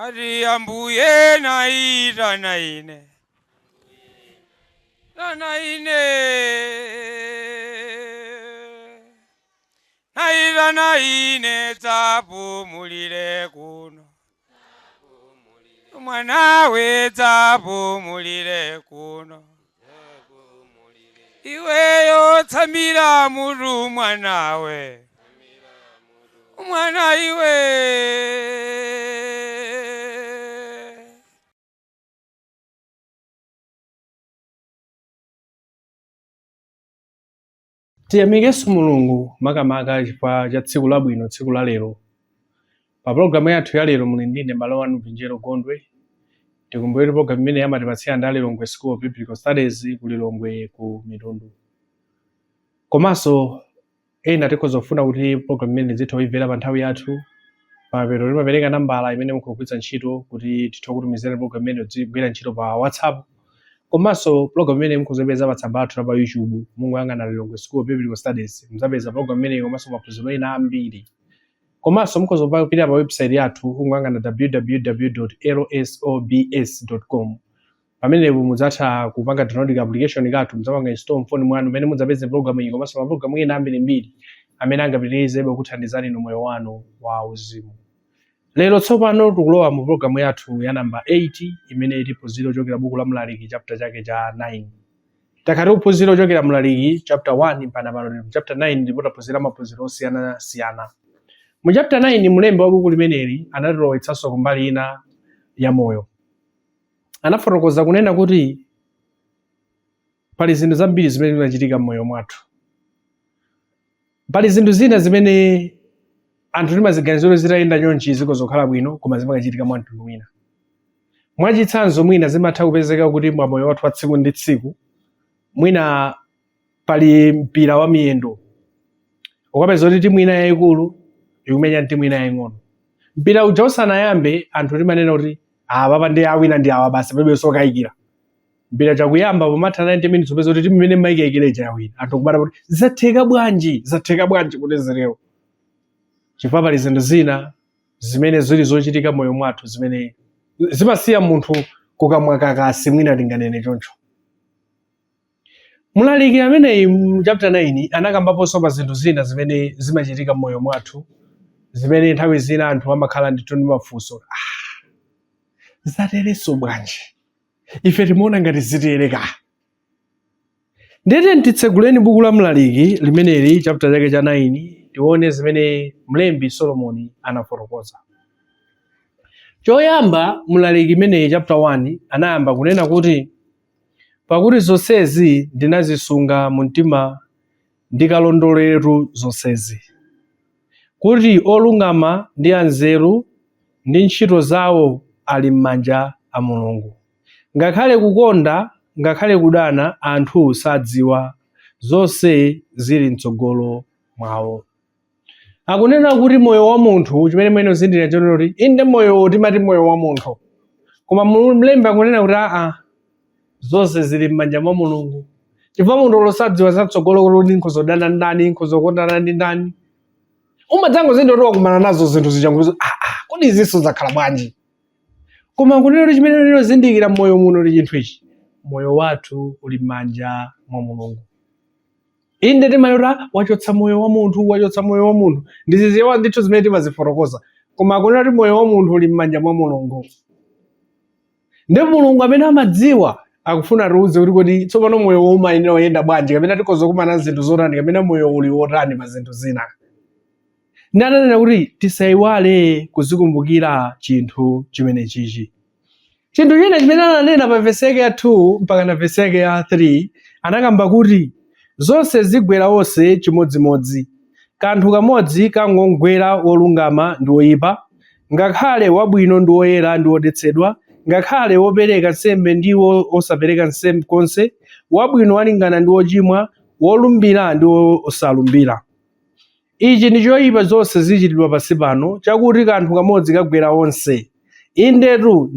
Ari ambuye naira naine naira naine tapumulire kuno mwana we tapumulire kuno iweyo tsamira muru mwana we mwana iwe tiyamikeso mulungu makamaka chifukwa cha tsiku labwino, tsiku la lero. Pa programu yathu ya lero muli ndine malo wanu Pinjero Gondwe. Tikumbukire programu imene yamatipatsira ndi Lilongwe School of Biblical Studies ku Lilongwe ku Mitundu. Komanso ena tikuzofuna kuti programu imene zitha kuimvera pa nthawi yathu pamapero timapereka nambala imene mukugwiritsa ntchito kuti titha kutumizira programu imene zigwira ntchito pa WhatsApp. Komanso programu imene mukuzipeza pa tsamba lathu la pa YouTube mungoyang'ana Lilongwe School of Biblical Studies muzapeza programu imene komanso maphunziro ena ambiri. Komanso mukuzopita pa website yathu mungoyang'ana www.lsobs.com. pamenepo mudzatha kupanga download application kathu mudzapanga install mfoni mwanu imene mudzapeze programu iyi komanso ma programu ena ambirimbiri amene angapitirize kuthandizani inu moyo wanu wa uzimu. Lero tsopano tikulowa mu programu yathu ya namba 80 imene ilipo ziro chokera buku la Mlaliki chapter chake cha 9. Takati kuphunzira ochokera Mlaliki chapter 1 mpaka pano chapter 9 ndipo taphunzira maphunziro osiyana. Mu chapter 9 mlembi wa buku limeneli anatilowetsanso kumbali ina ya moyo. Anafotokoza kunena kuti pali zinthu zambiri zimene zinachitika m'moyo mwathu. Pali zinthu zina zimene anthu timaziganizira zitayenda chonchi zikozokhala bwino koma zimakachitika mwa mtundu wina. Mwachitsanzo mwina zimatha kupezeka kuti mwa moyo wathu wa tsiku ndi tsiku mwina pali mpira wa miyendo. Ukapeza kuti timu ina yayikulu ikumenya timu ina yaying'ono. Mpira uja usanayambe anthu timanena kuti papa ndi awina ndi awa basi palibe sokayikira. Mpira chakuyamba pamatha 90 minutes upeza kuti timu imene mayikayikira ija yawina. Anthu kubata kuti zatheka bwanji kuti zilero. Chifukwa pali zinthu zina zimene zili zochitika moyo mwathu zimene zimasiya munthu kukamwa kakasi mwina tinganene choncho. Mlaliki ameneyi mu chapter 9 anakambaponso pa zinthu zina zimene zimachitika moyo mwathu zimene nthawi zina anthu amakhala ndithu ndi mafunso. Zaterenso bwanji? Ife timuona ngati zitereka. Ndete ntitseguleni buku la Mlaliki limeneli chapter chake cha 9 tione zimene mlembi Solomoni anafotokoza. Choyamba Mlaliki imeneyi chapter 1 anayamba kunena kuti pakuti zonsezi ndinazisunga mu mtima ndikalondoleretu zonsezi. Kuti olungama ndi anzeru ndi ntchito zawo ali m'manja a Mulungu. Ngakhale kukonda, ngakhale kudana anthu sadziwa zonse zili mtsogolo mwawo. Akunena kuti moyo wa munthu chimene mwene zindira chonero kuti inde moyo timati moyo wa munthu. Koma mlembi akunena kuti zonse zili m'manja mwa Mulungu. Chifukwa munthu losadziwa za mtsogolo kuti nkhozodana ndani, nkhozokondana ndi ndani. Umadzango zindiro wakumana nazo zinthu zichangulizo kodi izinso zakhala bwanji. Koma kunena kuti chimene lero zindikira moyo muno ndi chinthu ichi. Moyo wathu uli m'manja mwa Mulungu. Inde timanena wachotsa moyo wa munthu. Ndiziziwa ndithu zimene timazifotokoza. Koma kunena kuti moyo wa munthu uli m'manja mwa Mulungu. Ndipo Mulungu amene amadziwa akufuna tiuze kuti kodi tsopano moyo umayenera kuyenda bwanji kapena tikozokumana zinthu zotani kapena moyo uli wotani pa zinthu zina. Ndi ananena kuti tisayiwale kuzikumbukira chinthu chimene chichi. Chinthu china chimene ananena pa verse yake ya 2 mpaka na verse yake ya 3 anakamba kuti zonse zigwera onse chimodzimodzi. Kanthu kamodzi kangogwera wolungama ndi woyipa, ngakhale wabwino ndi woyera ndi wodetsedwa, ngakhale wopereka nsembe ndi osapereka nsembe konse, wabwino walingana ndi wochimwa, wolumbira ndi osalumbira. Ichi ndi choyipa zonse zichitidwa pansi pano, chakuti kanthu kamodzi kagwera onse. Indetu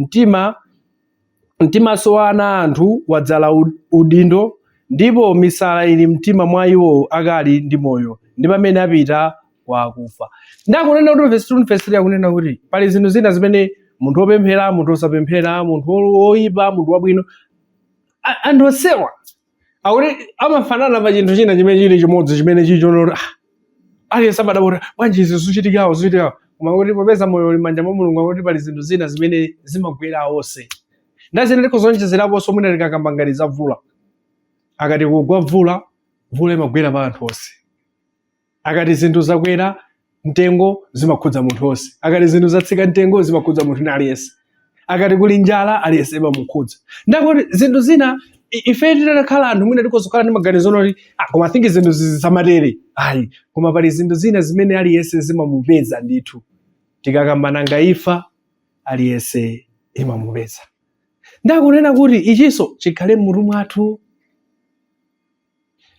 mtimanso wa ana anthu wadzala udindo, ndipo misala ili mtima mwa iwo akali ndi moyo, ndi pamene apita kwa akufa. Ndakunena kuti verse 2 verse 3 akunena kuti pali zinthu zina zimene munthu wopemphera, munthu osapemphera, munthu woyipa, munthu wabwino, anthu onsewa akuti amafanana pa chinthu china chimene chili chimodzi chimene chichonora aliyense amadabota bwanji izi zichitikawo koma kuti popeza moyo uli m'manja mwa Mulungu akuti pali zinthu zina zimene zimagwera onse. Ndazine ndikuzonjezeraponso mwina tikakamba ngati za mvula, akati kugwa mvula imagwera pa anthu onse, akati zinthu zakwera mtengo zimakhudza munthu onse, akati zinthu zatsika mtengo zimakhudza munthu ina aliyense, akati kuli njala aliyense imamukhudza. Ndakuti zinthu zina ife titakhala anthu mwina tikozokhala ndi maganizo oti koma I think zinthu zisamatere ayi, koma pali zinthu zina zimene aliyense zimamupeza ndithu, tikakambana ngaifa aliyense imamupeza. Ndakunena kuti ichinso chikhale m'mutu mwathu.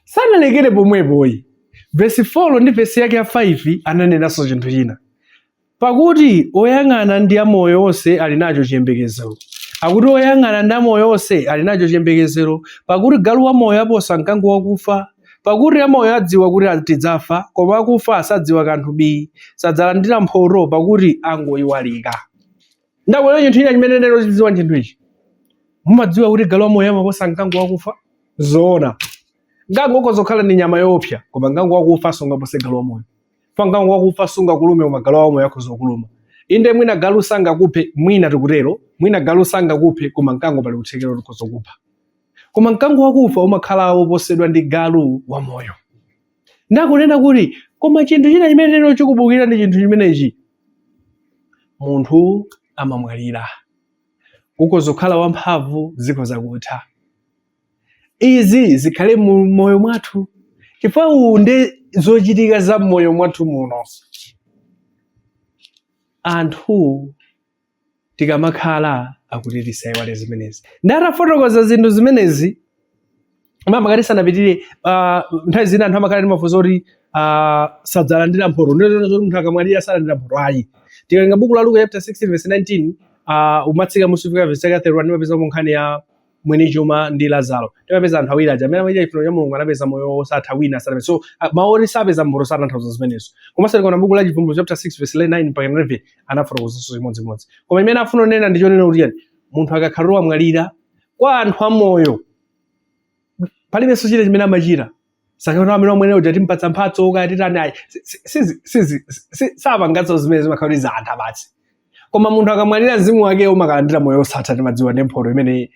Sanalekere pomwepoyi, vesi 4 ndi vesi yake ya 5 ananenanso chinthu china, pakuti oyang'ana ndi amoyo onse ali nacho chiyembekezero. Akuti oyang'ana ndi amoyo onse ali nacho chiyembekezero, pakuti galu wamoyo aposa mkango wakufa, pakuti amoyo adziwa kuti tidzafa, koma akufa asadziwa kanthu bii, sadzalandira mphotho pakuti angoyiwalika. Ndakuona chinthu china chimene lero chidziwa chinthu ichi, mumadziwa kuti galu wamoyo amaposa mkango wakufa? Zoona. Mkango ukozokhala ndi nyama yoopsa, koma mkango wakufa sungapose galu wamoyo. Pa mkango wakufa sungakulume koma galu wamoyo akozokuluma. Inde mwina galu sangakuphe, mwina tikutero, mwina galu sangakuphe koma mkango pali kuthekera kuti kozokupha. Koma mkango wakufa umakhala woposedwa ndi galu wamoyo. Ndakunena kuti koma chinthu china chimene lero chikubukira ndi chinthu chimenechi, munthu amamwalira, ukozokhala wamphamvu ziko zakutha. Izi zikhale mu moyo mwathu, chifukwa unde zochitika za moyo mwathu muno. Anthu tikamakhala akuti tisayiwale zimenezi. Ndatafotokoza zinthu zimenezi, mama kati sanapitire nthawi zina anthu amakhala ndi mafunso oti sadzalandira mphotho. Ndizoti munthu akamwalira salandira mphotho ayi. Tikalinga buku la Luka chapter 16 verse 19 umatsika musufika verse 31 ndimapeza nkhani ya mwini chuma ndi Lazaro. Ndimapeza anthu awiri aja amene amachita chifuniro cha Mulungu anapeza moyo osatha wina sanapeza. So maori sapeza mphotho satanthauza zimenezo. Komanso tikona buku la Chivumbulutso chapter 6 verse 9 mpaka 11 anafotokozanso chimodzimodzi. Koma imene afuna kunena ndi chonena kuti munthu akakhala wamwalira kwa anthu amoyo palibenso china chimene amachita. Sakaona amene omwe lero timpatsa mphatso ukati tani ayi sapangatso zimene zimakhala kuti za anthu abatsi. Koma munthu akamwalira mzimu wake umakalandira moyo osatha ndi madziwa ndi mphotho imene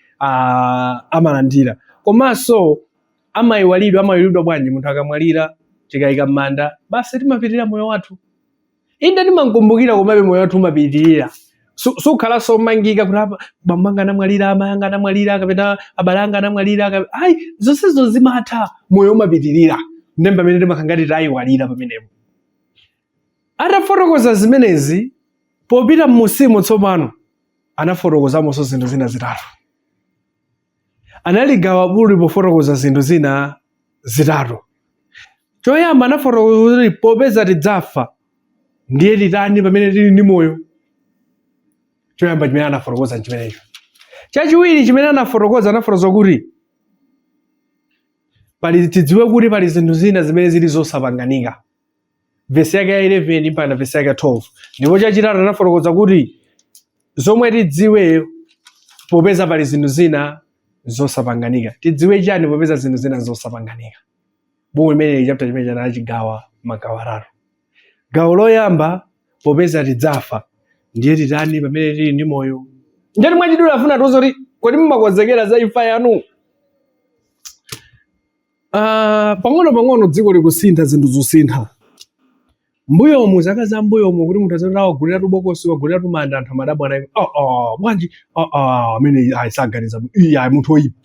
amalandira. Komanso amayiwalidwa bwanji munthu akamwalira tikayika m'manda basi timapitirira moyo wathu. Inde timankumbukira komabe moyo wathu umapitirira. Sukhalanso umangika kuti bambo anga anamwalira, amayi anga anamwalira, kapena abale anga anamwalira, ayi zonsezo zimatha, moyo umapitirira. Ndembe pamene timakangati tayiwalira pamenepo. Atafotokoza zimenezi, popita m'musimo tsopano anafotokozamonso zinthu zina zitatu. Analigawa bulu pofotokoza zinthu zina zitatu. Choyamba anafotokoza kuti popeza tidzafa ndiye titani pamene tili ndi moyo. Choyamba chimene anafotokoza chimenecho. Chachiwiri chimene anafotokoza kuti tidziwe kuti pali zinthu zina zimene zili zosapanganika. Vesi yake ya 11 mpaka vesi yake ya 12. Ndipo chachitatu anafotokoza kuti zomwe tidziwe popeza pali zinthu zina zosapanganika. Tidziwe chani popeza zinthu zina zosapanganika. Buku limene chapter chimene chanachigawa magawo atatu. Gawo loyamba popeza tidzafa ndiye titani pamene tili ndi moyo. Ndani mwachidula afuna tozo kuti kodi mmakonzekera za imfa yanu. Pang'ono dziko likusintha zinthu zosintha. Mbuyomu zaka za mbuyomu kuti munthu azoti wagulira tubokosi wagulira tumanda anthu amadabwa naye bwanji amene ayisaganiza munthu oyipa.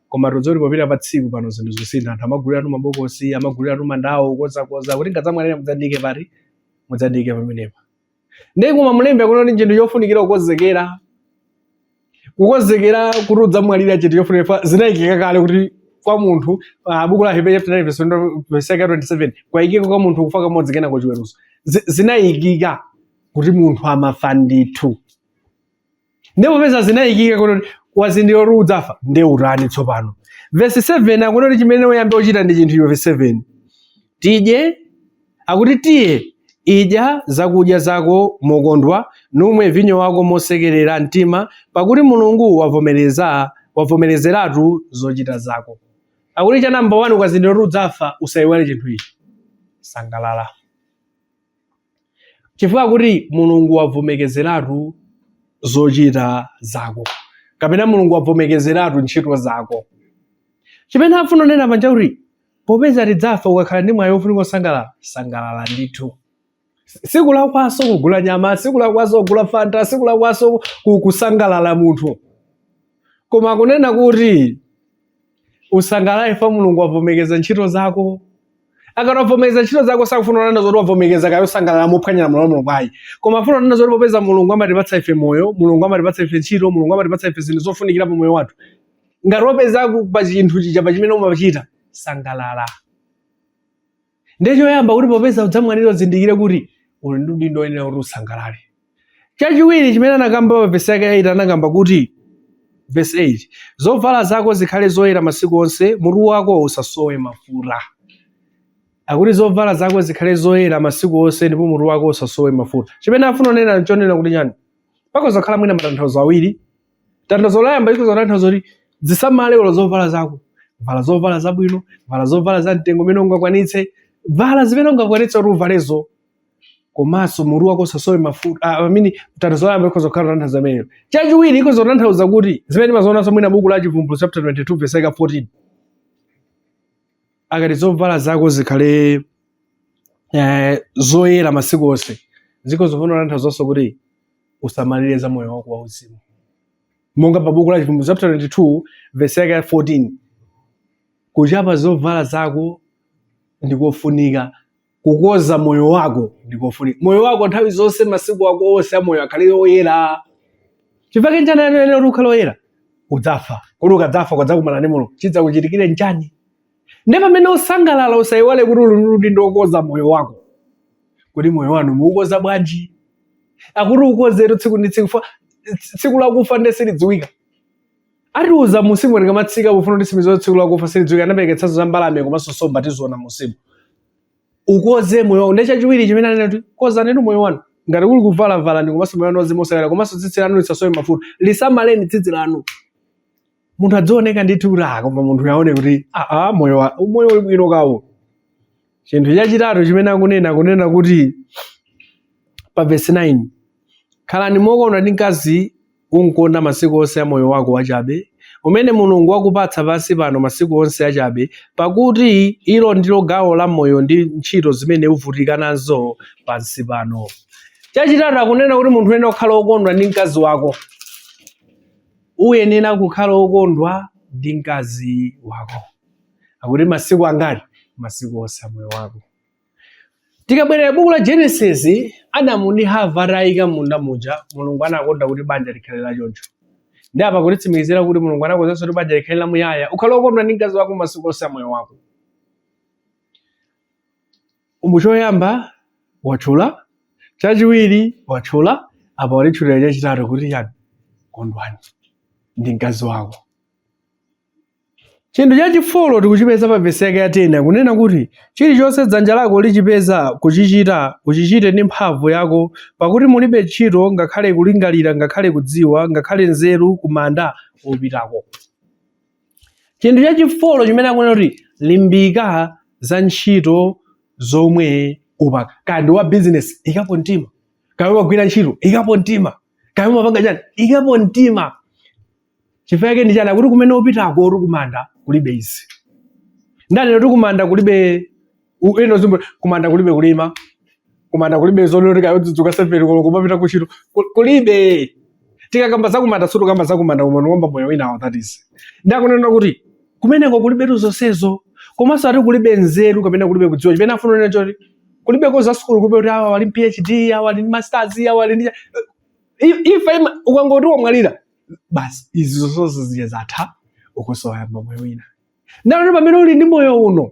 Koma tozoti popita pa tsiku pano zinthu zosintha anthu amagulira tumabokosi amagulira tumandawo kozakoza kuti ngadzamwalira mudzandike pati mudzandike pamenepa. Ndiye koma mulembe akuti chinthu chofunikira kukonzekera kuti udzamwalira chinthu chofunikira zinayikika kale kuti kwa munthu buku la Hebrew chapter 9 verse 27 kwayikika kwa munthu kufa kamodzi kenako chiweruzo. Zinayikika kuti munthu amafa ndithu. Ndipo pesa zinayikika kuti wazindikira kuti udzafa ndiye utani tsopano. Verse 7 akuti chimene uyambe uchita ndi chinthu icho. Verse 7 tidye akuti tiye idya zakudya zako mokondwa numwe vinyo wako mosekerera mtima pakuti Mulungu wavomerezeratu zochita zako. Akuti cha namba 1 ukazindikira kuti udzafa usayiwale chinthu ichi, sangalala. Chifukwa kuti Mulungu wavomerezeratu zochita zako, kapena Mulungu wavomerezeratu ntchito zako. Chimene afuna nena panja kuti popeza tidzafa ukakhala ndi mwayi wofunika kusangalala, sangalala ndithu. Siku lakwaso kugula nyama, siku lakwaso kugula fanta, siku lakwaso kusangalala munthu. Koma kunena kuti usangalale fa Mulungu wavomereza ntchito zako. Akatavomereza ntchito zako sakufuna kunena zoti wavomereza kayo sangalala mophwanyira Mulungu kwayi. Koma afuna kunena zoti popeza Mulungu amatipatsa ife moyo, Mulungu amatipatsa ife ntchito, Mulungu amatipatsa ife zinthu zofunikira pa moyo wathu. Ngati wapeza pa chinthu chija pa chimene umachita, sangalala. Ndiye choyamba kuti popeza udzamwanira uzindikire kuti uli ndi udindo woyenera kuti usangalale. Chachiwiri chimene anakamba pa verse yake 8 anakamba kuti verse 8, zovala zako zikhale zoyera masiku onse, mutu wako usasowe mafuta. Akuti zovala zako zikhale zoyera masiku onse ndipo mutu wako usasowe mafuta. Chimene afuna kunena nchonena kuti nyani, pakoza khala mwina matanthauzo awiri. Tanthauzo loyamba ikuza tanthauzo kuti zisamale kola zovala zako, vala zovala zabwino, vala zovala za mtengo umene ungakwanitse, vala zimene ungakwanitse kuti uvalezo. Komanso mutu wako usasowe mafuta. Tanthauzo loyamba ikuza khala tanthauzo ameneyo. Chachiwiri ikuza tanthauza kuti zimene mazionanso mwina buku la Chivumbulutso chapter 22 verse 14. Akati zovala zako zikhale zoyera masiku onse, ziko zofuna tanthauzo kuti usamalire za moyo wako wauzimu. Monga pa buku la Chivumbulutso chapter 22 verse 14, kuchapa zovala zako ndikofunika, kukoza moyo wako ndikofunika. Moyo wako nthawi zonse masiku ako onse amoyo akhale oyera. Chifukwa njani ene kuti ukhale oyera? Udzafa. Kuti ukadzafa ukadzakumana ndi Mulungu, chidzakuchitikire njani? Ndi pamene usangalala usayiwale kuti uli ndi udindo wokoza moyo wako. Kuti moyo wanu muukoza bwanji? Akuti ukozere tsiku ndi tsiku, tsiku lakufa ndi silidziwika. Atiuza musimu likamatsika bufuna kuti simizo tsiku lakufa silidziwika, anapereketsanso za mbalame komanso nsomba tiziona musimu. Ukoze moyo wako. Ndi chachiwiri chimene anena kuti kozani moyo wanu. Ngati kuli kuvala ndi komanso moyo wanu wazimosayera, komanso tsitsi lanu lisasowe mafuta, lisamaleni tsitsi lanu. Munthu adzioneka ndithu kuti koma munthu yaone kuti moyo uli bwino kawo. Chinthu chachitatu chimene akunena kuti pa verse 9, khalani mokondwa ndi mkazi unkonda masiku onse a moyo wako wachabe, umene Mulungu wakupatsa pansi pano masiku onse achabe, pakuti ilo ndilo gawo la moyo ndi ntchito zimene uvutika nazo pansi pano. Chachitatu akunena kuti munthu uyenera kukhala wokondwa ndi mkazi wako. Uyenera kukhala wokondwa ndi mkazi wako. Akuti masiku angati? Masiku onse a moyo wako. Tikabwerera buku la Genesis, Adamu ndi Hava atayika munda muja, Mulungu anakonda kuti banja likhale la choncho. Ndi apa kutitsimikizira kuti Mulungu anakonzanso kuti banja likhale la muyaya, ukhale wokondwa ndi mkazi wako masiku onse a moyo wako. Choyamba watchula, chachiwiri watchula, apa walitchulira chachitatu kuti chani? Kondwani ndi mkazi wako. Chinthu chachifolo tikuchipeza pa verse yake ya 10, kunena kuti chilichonse dzanja lako lichipeza kuchichita, uchichite ndi mphamvu yako, pakuti mulibe ntchito ngakhale kulingalira, ngakhale kudziwa, ngakhale nzeru kumanda opitako. Chinthu chachifolo chimene akunena kuti limbika za ntchito zomwe upaka. Kandi wa business ikapo mtima, kaya wagwira ntchito ikapo mtima, kaya umapanga chani ikapo mtima. Chifukwa chake ndi chani? Akuti kumene upitako uri kumanda kulibe izi. Ndani kuti kumanda kulibe kumanda kulibe kulima, kumanda kulibe zonoti kayo dzudzuka 7 koloko kumapita kuchito kulibe. Tikakamba za kumanda sutu kamba za kumanda umene ngomba moyo wina that is. Ndakunena kuti kumeneko kulibe zonsezo, komanso ati kulibe nzeru kapena kulibe kudziwa. Chimene afuna nena choti kulibe koza school kulibe kuti awa wali PhD, awa wali masters, awa wali ife ukangoti wamwalira basi izi zonse zije zatha ukusoyamba moyo wina. Ndalo pamene uli ndi moyo uno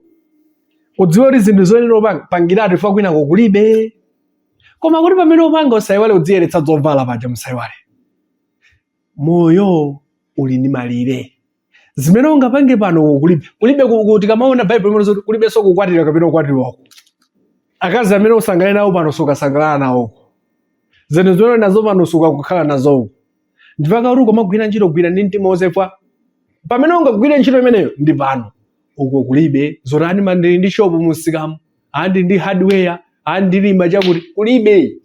udziwe kuti zinthu zoyenera pangiratu ifa kwina kulibe. Koma kuti pamene upanga usayiwale udziyeretsa zovala paja musayiwale. Moyo uli ndi malire. Zimene ungapange pano kulibe kuti kamaona Bible imene zoti kulibe so kukwatira kapena kukwatiwako. akazi amene usangale nawo pano sukasangalala nawo zinthu zimene nazo pano sukakukhala nazo ndipaka kuti ukamagwira ntchito gwira ndi mtima wosefa pamene ungagwire ntchito imeneyo ndi pano uko kulibe zotani mandili ndi shopu musikamu andi ndi hardware andi lima chakuti kulibe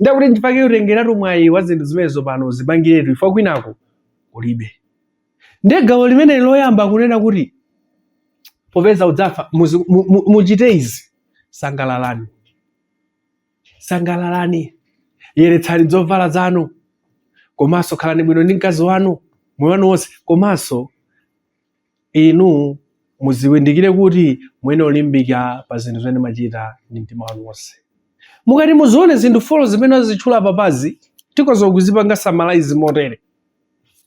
ndakuti ndipake utengeratu mwayi wa zinthu zimenezo pano zipangiretu ifa kwinako kulibe ndiye gawo limene loyamba kunena kuti popeza udzafa muchite izi sangalalani yeretsani zovala zanu komanso khalani bwino ndi mkazi wanu moyo wanu wonse komanso inu muziwindikire kuti mwene olimbika pa zinthu zimene machita ndi mtima wanu wonse mukati muzione zinthu folo zimene zitchula papazi tikoza kuzipanga samalize motere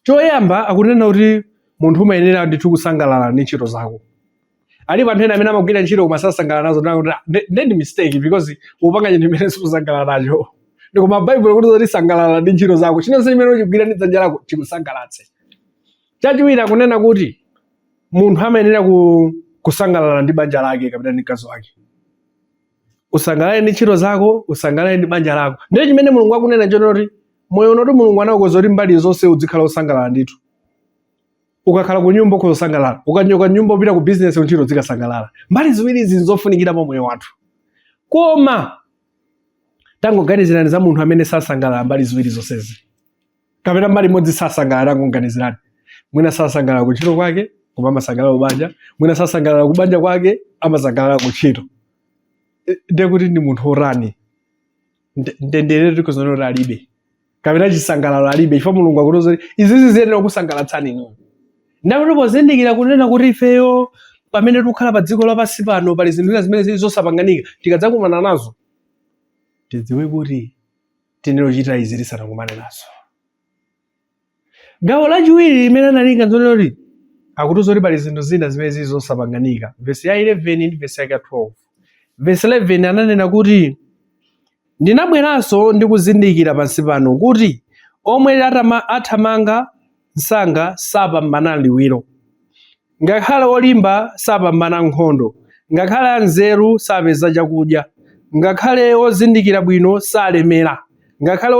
choyamba akunena kuti munthu umayenera ndithu kusangalala ndi ntchito zako alipo anthu ena amene amagwira ntchito koma sasangalala nazo ndi mistake because upanga chinthu chimene sikusangalala nacho ndikoma baibulo kuti zoti sangalala ndi ntchito zako chinonse chimene uchigwira ndi dzanja lako chikusangalatse chachiwiri akunena kuti munthu amayenera kusangalala ndi banja lake kapena ndi mkazi wake usangalale ndi ntchito zako usangalale ndi banja lako ndiye chimene mulungu akunena chonoti moyo unoti mulungu anakukonza kuti mbali zonse uzikhala usangalala ndithu ukakhala ku nyumba usangalala ukanyoka nyumba upita ku business ntchito zikasangalala mbali ziwiri izi zofunikira pa moyo wathu koma tangoganizirani za munthu amene sasangalala mbali ziwiri zonsezi kapena mbali imodzi sasangalala tangoganizirani mwina sasangalala ku ntchito kwake koma amasangalala ku banja mwina sasangalala ku banja kwake amasangalala ku ntchito ndiye kuti ndi munthu orani ndendere tikozonoti alibe kapena chisangalalo alibe ifa mulungu akutoza kuti izizi ziyenera kusangalatsani inu ndakuti pozindikira kunena kuti ifeyo pamene tikukhala pa dziko lapansi pano pali zinthu zimene zili zosapanganika tikadzakumana nazo tidziwe kuti tinero chita izi tisanakumane nazo gawo lachiwiri limene analinga nzonena kuti akutuza kuti pali zinthu zina zimene zili zosapanganika vesi ya 11 ndi vesi ya 12 vesi 11 ananena kuti ndinabweranso ndi kuzindikira pansi pano kuti omwe athamanga msanga sapambana liwiro ngakhale olimba sapambana nkhondo ngakhale anzeru sapeza chakudya ngakhale ozindikira bwino salemera ngakhale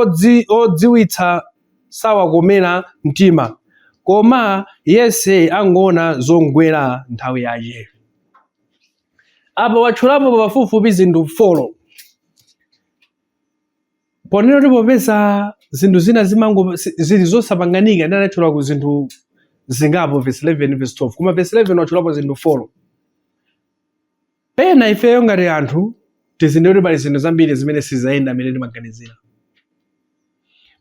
odziwitsa sawakomera mtima koma yese angoona zongwera nthawi yache apa watchulapo pafupifupi zinthu folo ponena kuti popeza zinthu zina zili zosapanganika ndi anatchula ku zinthu zingapo verse 11 verse 12 koma verse 11 watchulapo zinthu folo pena ifeyo ngati anthu tizinde kuti pali zinthu zambiri zimene sizayenda amene timaganizira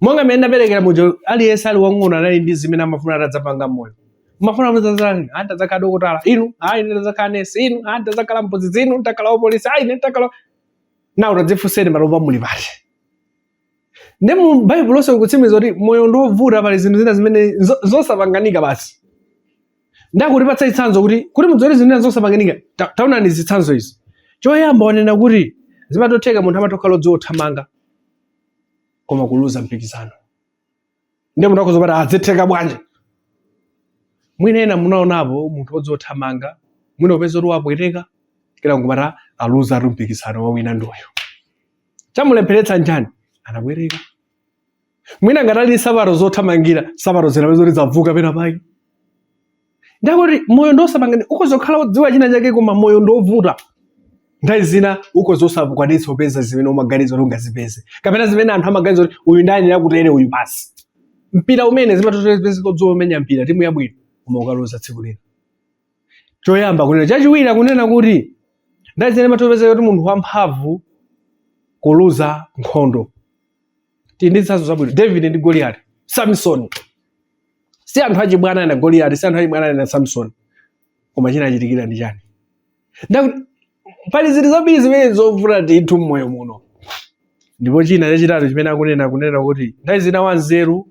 monga mmene ndaperekera muja aliyense ali wang'ono anali ndi zimene amafuna atadzapanga moyo umafuna muzazalani antadzakhala dokotala inu ine ndadzakhala nesi inu ndadzakhala mphunzitsi inu ndakhala wapolisi ine ndakhala nawo tadzifunseni malopa muli pati ndi mu baibulo lonse kutsimikiza kuti moyo ndovuta pali zinthu zina zimene zosapanganika basi ndakutipatsa chitsanzo kuti mudziwe zinthu zosapanganika taonani zitsanzo izi choyamba wanena kuti zimatotheka munthu amatokhala odziwa othamanga koma kuluza mpikisano ndiye munthu akhoza kuti azitheka bwanji mwina ena munaonapo munthu odziwa othamanga mwina upeza kuti wapweteka kera ngumata aluza mpikisano wawina ndoyo chamulepheretsa njani anabwereka mwina ngatali sabato zothamangira sabato zinapezo kuti zavuka pena pake ndakuti moyo ndosapangani ukozokhala odziwa china chake koma moyo ndovuta nthawi zina ukozosakwanitsa kupeza zimene umaganiza kuti ungazipeze kapena zimene anthu amaganiza kuti uyu ndani yakutere uyu basi mpira umene zimatotezeka odziwa umenya mpira timu yabwino koma ukaluza tsiku lina choyamba kunena chachiwiri akunena kuti nthawi zina zimatopezeka kuti munthu wamphamvu kuluza nkhondo tindi zitsanzo zabwino David ndi Goliath Samson si anthu achibwana na Goliath si anthu achibwana na Samson koma chinachitikira ndi chani ndakuti pali zinthu zambiri zimene zovuta ndithu mmoyo muno ndipo china chachitatu chimene akunena kuti nthawi zina wanzeru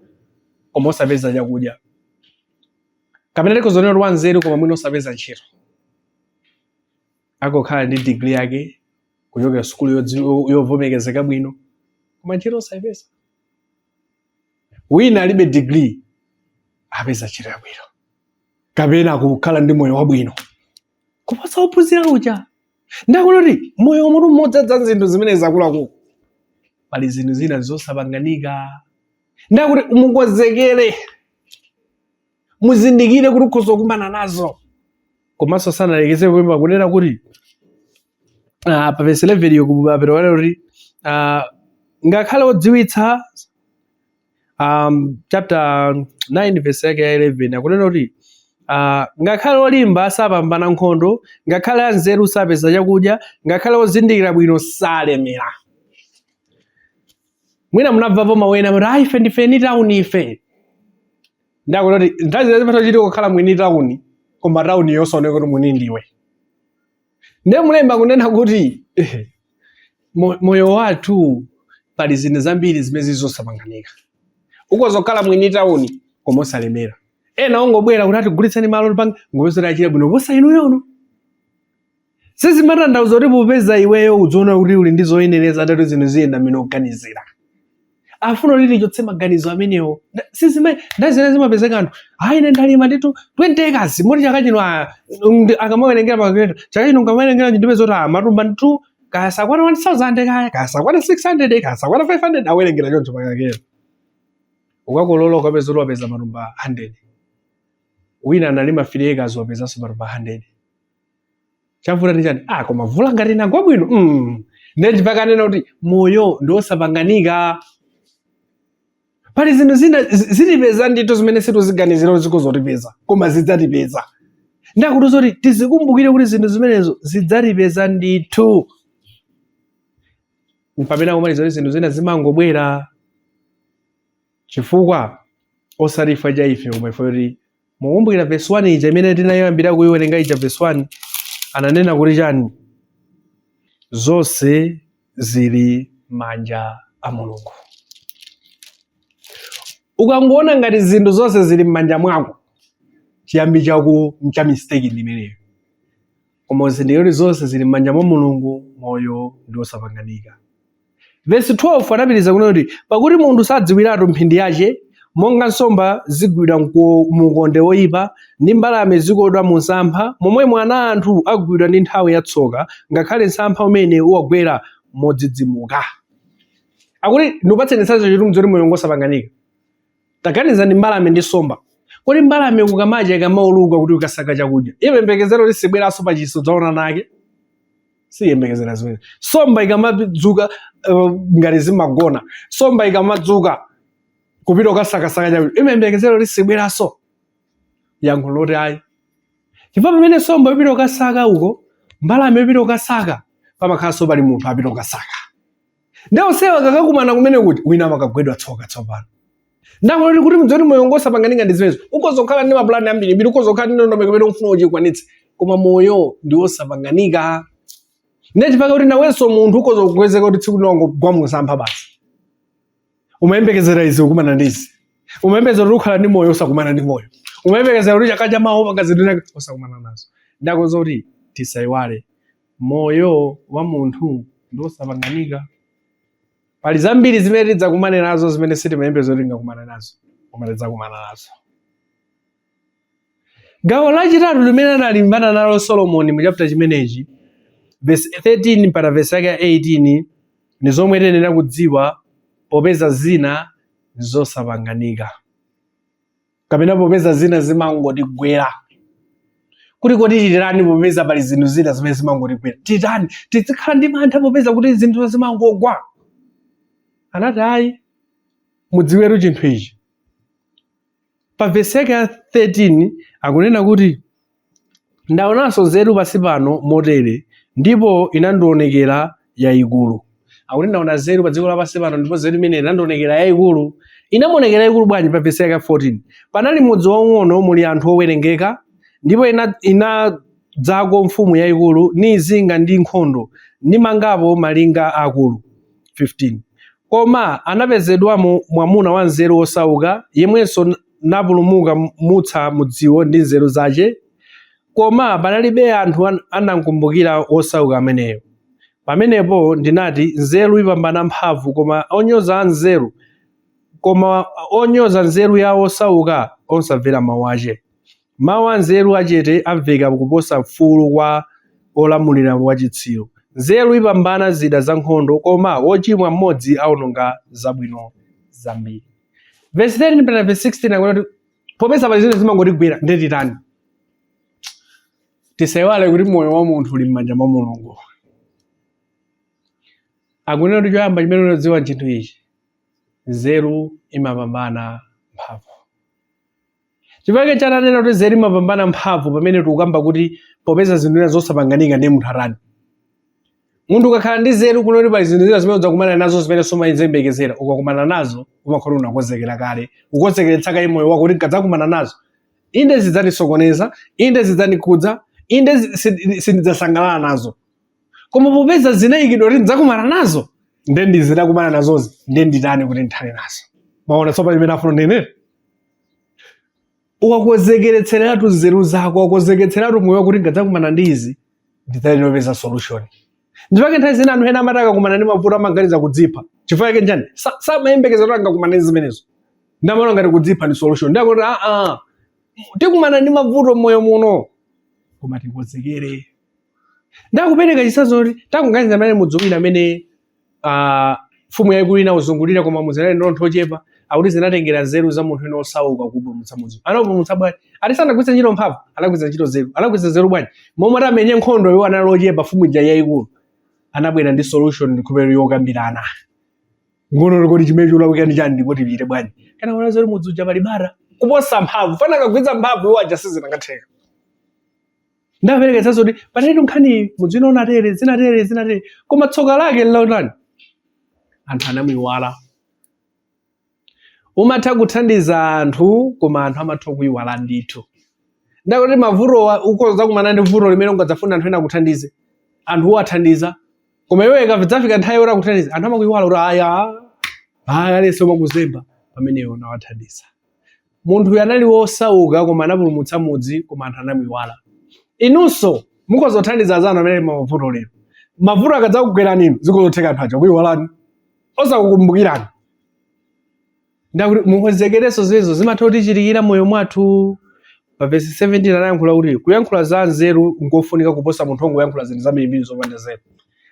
koma osapeza chakudya kapena tikozonera kuti wanzeru koma mwina osapeza ntchito akokhala ndi degree yake kuchokera sukulu yovomekezeka bwino koma ntchito osayipeza wina alibe degree apeza ntchito yabwino kapena kukhala ndi moyo wabwino kuposa ophunzira uja Ndakuloti moyo mutu mmodza zinthu zimene zakulaku. Pali zinthu zina zosapanganika. Ndakuti mukonzekere. Muzindikire kuti kuzokumana nazo. Komanso sanalekeze kuimba kunena kuti pa verse 11 yokubapero wale kuti ngakhale odziwitsa chapter 9 verse yake ya 11 akunena kuti ngakhale olimba sapambana nkhondo, ngakhale anzeru sapeza chakudya, ngakhale ozindikira bwino salemera. Mwina munabvapo mawena kuti ife ndife ni tauni ife. Ndakuti nthawi zimene chiti kukhala mwini tauni, koma tauni yosaoneka kuti mwini ndiwe. Ndiye mulemba kunena kuti moyo wathu pali zinthu zambiri zimene zizosapanganika. Ukozokhala mwini tauni koma osalemera. Ena ongobwera kuti atigulitsani malo panga ngozera achira bwino posa inu yono. Sizimatanthauza kuti popeza iweyo udziona kuti uli ndi zoyenereza atatu zinthu ziyenda mmene ukuganizira. Afuna kuti tichotse maganizo amenewo. Ndazina zimapezeka anthu. Ine ndalima nditu 20 acres moti chaka chino akamawerengera pakaketa. Chaka chino ngamawerengera ndime zoti matumba nditu kasakwana 1000 kaya, kasakwana 600, kasakwana 500 awerengera choncho pakaketa. Ukakolola ukapeza kuti wapeza matumba 100. Wina analima 3 acres wapezanso matumba 100. Chavuta ndi chani? Koma vula ngati nagwa bwino. Ndi pakanena kuti moyo ndi osapanganika. Pali zinthu zina zitipeza ndithu zimene situziganizira zikozotipeza, koma zidzatipeza. Ndakuti zoti tizikumbukire kuti zinthu zimenezo zidzatipeza ndithu. Pamene akumaliza kuti zinthu zina zimangobwera chifukwa osatifa cha ife koma ife kuti mukumbukira verse 1 ija imene tinayambira kuyiwerenga ija verse 1 ananena kuti chani? Zonse zili manja a Mulungu. Ukangoona ngati zinthu zonse zili m'manja mwako, chiyambi chako mcha mistake ndimeneyo. Koma uzindikire kuti zonse zili m'manja mwa Mulungu, moyo ndi osapanganika. Verse 12 anapitiriza kunena kuti pakuti munthu sadziwiratu mphindi yace, monga nsomba zigwidwa mukonde woyipa ndi mbalame zikodwa mu msampha, momwemo ana anthu agwidwa ndi nthawi ya tsoka, ngakhale msampha umene uwagwera modzidzimuka. Akuti ndiupatseni sanzo chitumzo kuti moyo ngosapanganika. Taganiza ndi mbalame ndi nsomba. Kodi mbalame kukamacha ikamauluka kuti ukasaka chakudya, iyembekezera kuti sibweranso pa chiso dzaona nake? Siyembekezera zimene. Nsomba ikamadzuka ngati zimagona, nsomba ikamadzuka kupita ukasakasaka chakudya, iyembekezera kuti sibweranso? Yankho loti ayi. Chifukwa pamene nsomba ipita ukasaka uko, mbalame ipita ukasaka, pamakhalanso pali munthu apita ukasaka. Ndiye onsewa kakakumana kumene kuti wina amakagwedwa tsoka tsopano. Ndakuloti kuti mdzoti moyo ngosapanganika ndi zimenezo. Ukozokhala ndi mapulani ambiri, ukozokhala ndi ndondomeko imene ufuna uchikwanitse, koma moyo ndi osapanganika. Ndiye chifukwa kuti nawenso munthu ukozokwezeka kuti tsiku linongogwa mu msampha basi. Umayembekezera izi ukumana ndi izi. Umayembekezera kuti ukhala ndi moyo osakumana ndi moyo. Umayembekezera kuti chaka cha mawa panga zinthu osakumana nazo. Ndakuza kuti tisayiwale moyo wa munthu ndi osapanganika. Pali zambiri zimene tidzakumane nazo zimene sitimayembekeza kuti tingakumane nazo, koma tidzakumana nazo. Gawo lachitatu limene analimbana nalo Solomoni mu chapter chimenechi, verse 13 mpaka verse yake 18, ndi zomwe tiyenera kudziwa popeza zina zosapanganika. Kapena popeza zina zimangotigwera. Kuti kodi titirani popeza pali zinthu zina zimene zimangotigwera? Titani tizikhala ndi mantha popeza kuti zinthu zimangogwa? Anati ayi, mudziweru chinthu ichi. Pa verse yake 13 akunena kuti ndaonanso nzeru pansi pano motere, ndipo inandionekera yayikulu. Akuti ndaona nzeru pa dziko lapansi pano ndipo nzeru imene inandionekera yayikulu. Inamuonekera yayikulu bwanji? Pa verse yake 14. Panali mudzi waung'ono muli anthu owerengeka, ndipo inadzako mfumu yayikulu, ni izinga ndi nkhondo, ni mangapo malinga akulu. 15. Koma anapezedwamo mwamuna wa nzeru osauka, yemwenso napulumuka mutsa mudziwo ndi nzeru zace, koma panalibe anthu anamkumbukira osauka ameneyo. Pamenepo ndinati nzeru ipambana mphamvu, koma onyoza nzeru ya osauka osamvera mawu ace. Mawu a nzeru achete amveka kuposa mfulu kwa olamulira wachitsiru. Nzeru ipambana zida za nkhondo, koma wochimwa mmodzi aononga zabwino zambiri. Verse 10 mpaka verse 16 akuti popeza pali zinthu zimangotigwera ndetitani. Tisaiwale kuti moyo wa munthu uli m'manja mwa Mulungu. Akunena kuti choyamba chimene unodziwa chinthu ichi, nzeru imapambana mphamvu. Chifukwa chananena kuti nzeru imapambana mphamvu pamene tikukamba kuti popeza zinthu zosapanganika ndi munthu atani. Munthu ukakhala ndi nzeru kunoti pali zinthu zina zimene udzakumana nazo zimene sumayembekezera, ukakumana nazo umakhala unakonzekera kale, ukonzekeretsa kale moyo wako kuti nkadzakumana nazo inde zidzandisokoneza, inde zidzandikudza, inde sindidzasangalala nazo. Koma popeza zinayikidwa kuti ndidzakumana nazo, nde ndizidakumana nazozi, nde nditani kuti ndithane nazo. Maona tsopano imene afuna ndinene? Ukakonzekeretseratu nzeru zako, ukakonzekeretseratu moyo wako kuti nkadzakumana ndi izi, ndidzapeza solution. Ndipake nthawi zina anthu ena amati akakumana ndi mavuto amaganiza kudzipha. Chifukwa chake njani? Samayembekeza kuti angakumana ndi zimenezo. Ndamaona ngati kudzipha ndi solution. Ndakuti tikumana ndi mavuto moyo muno, koma tikonzekere. Ndakupereka chitsanzo kuti takuganiza amene mudziwina amene mfumu yayikulu inawuzungulira koma muzerere ndontho ochepa, akuti zinatengera nzeru za munthu ena osauka kupulumutsa mudzi. Anapulumutsa bwanji? Ati sanagwiritsa ntchito mphamvu, anagwiritsa ntchito nzeru. Anagwiritsa nzeru bwanji? Momwe atamenye nkhondo iwo anali ochepa, mfumu ija yayikulu anabwera ndi solution ndikhupero yokambirana. Ngono kuti chimene chulakwika ndi chani ndipo tipite bwanji? Kana kuona zoti mudzi uja pali bara kuposa mphamvu, fana akagwiritsa mphamvu iwo aja sizinangatheka. Ndapereka chitsanzo kuti patali nkhani mudzi uno unatere, zinatere, koma tsoka lake lilautani. Anthu anamuiwala. Umatha kuthandiza anthu, koma anthu amatha kuiwala ndithu. Ndakuti mavuto ukonza kumana ndi vuto limene ungadzafuna anthu ena akuthandize. Anthu uwathandiza, koma iwe ikadzafika nthawi yoti akuthandize, anthu amakuiwala kuti aya lese umakuzemba pamene iwe unawathandiza. Munthu anali wosauka koma anapulumutsa mudzi, koma anthu anamuiwala. Inunso mukozothandiza azanu amene mavuto lero. Mavuto akadzakugwerani inu, zikozotheka anthu aja kuiwalani, osakukumbukirani. Ndakuti mukonzekereso zizo zimatha kutichitikira moyo mwathu. Pa verse 17 anayankhula kuti kuyankhula za nzeru ngofunika kuposa munthu ongoyankhula zinthu zambirimbiri zopanda nzeru.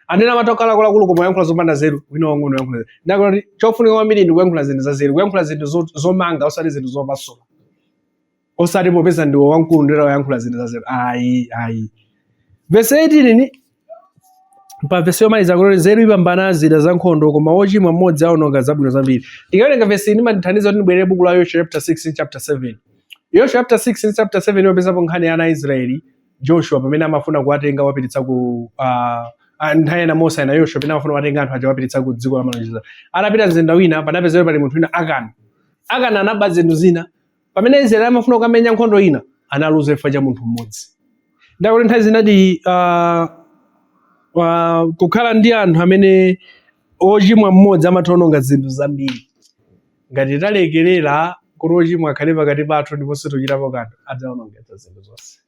Anena amatokala akuluakulu koma kuyankhula zopanda nzeru, wina wang'ono yankhula nzeru. Ndakuti chofunika kwambiri ndi kuyankhula zinthu za nzeru, kuyankhula zinthu zomanga osati zinthu zopasula. Osati popeza ndiwo wamkulu ndira wayankhula zinthu za nzeru. Ayi. Verse 18 pa verse yomaliza kuti nzeru ipambana zida za nkhondo, koma wochimwa mmodzi aononga zabwino zambiri. Tikawerenga verse ini mandithandiza kuti ndibwerere buku la Yoshua chapter 6 chapter 7. Yoshua chapter 6 chapter 7 yopezapo nkhani ya ana Israeli, Joshua pamene amafuna kuwatenga wapititsa ku nthawi ena Mose na Yoshua pamene amafuna kuwatenga anthu aja wapititsa ku dziko la malonjezo. Anapita mzinda wina, panapezeka pali munthu wina Akani anaba zinthu zina. Pamene Israeli amafuna kukamenya nkhondo ina, analuza chifukwa cha munthu mmodzi. Ndakuti nthawi zinati kukhala ndi anthu amene ochimwa mmodzi amatha kuononga zinthu zambiri. Ngati talekerera kuti ochimwa akhale pakati pathu ndipo situchitapo kanthu, adzaonongetsa zinthu zonse.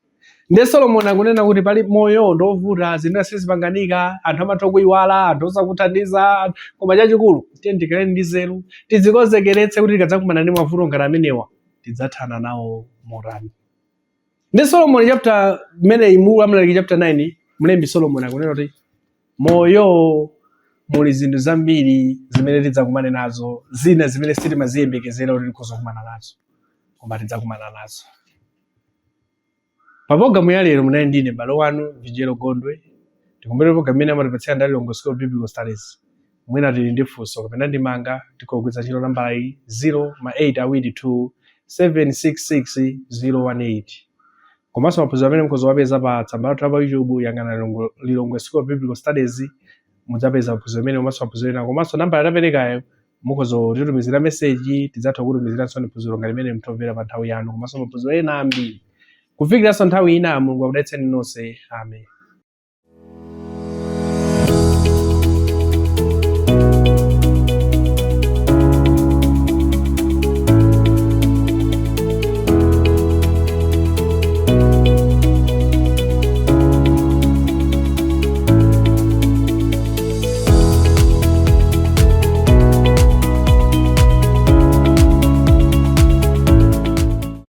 Ndi Solomoni akunena kuti pali moyo ndovuta, zinthu sizipanganika, anthu amatha kuiwala, anthu osakuthandiza, koma chachikulu tiye tikhale ndi nzeru, tidzikonzekeretse kuti tikadzakumana ndi mavuto ngati amenewa tidzathana nawo motani. Ndi Solomoni chapter imeneyi mu Amaleki chapter 9, mlembi Solomoni akunena kuti moyo muli zinthu zambiri zimene tidzakumane nazo, zina zimene sitimaziyembekezera kuti tikhozokumana nazo, koma tidzakumana nazo. Pa programu ya lero munali ndine m'bale wanu Vijelo Gondwe. Tikumbukire programu imene amatipatsira ndali Longo School Biblical Studies. Mwina tili ndi funso kapena ndimanga tikugwiritsa ntchito nambala iyi 0822 766 018. Komanso maphunziro amene mukuzowapeza pa tsamba lathu la YouTube yang'ana Longo School Biblical Studies, mudzapeza maphunziro amene komanso maphunziro ena. Komanso nambala taperekayo mukuzotitumizira message, tidzatha kutumiziranso maphunziro ngati imene mtomvera pa nthawi yanu, komanso maphunziro ena ambiri. Kufikiranso nthawi ina Mulungu akudalitseni nonse. Amen.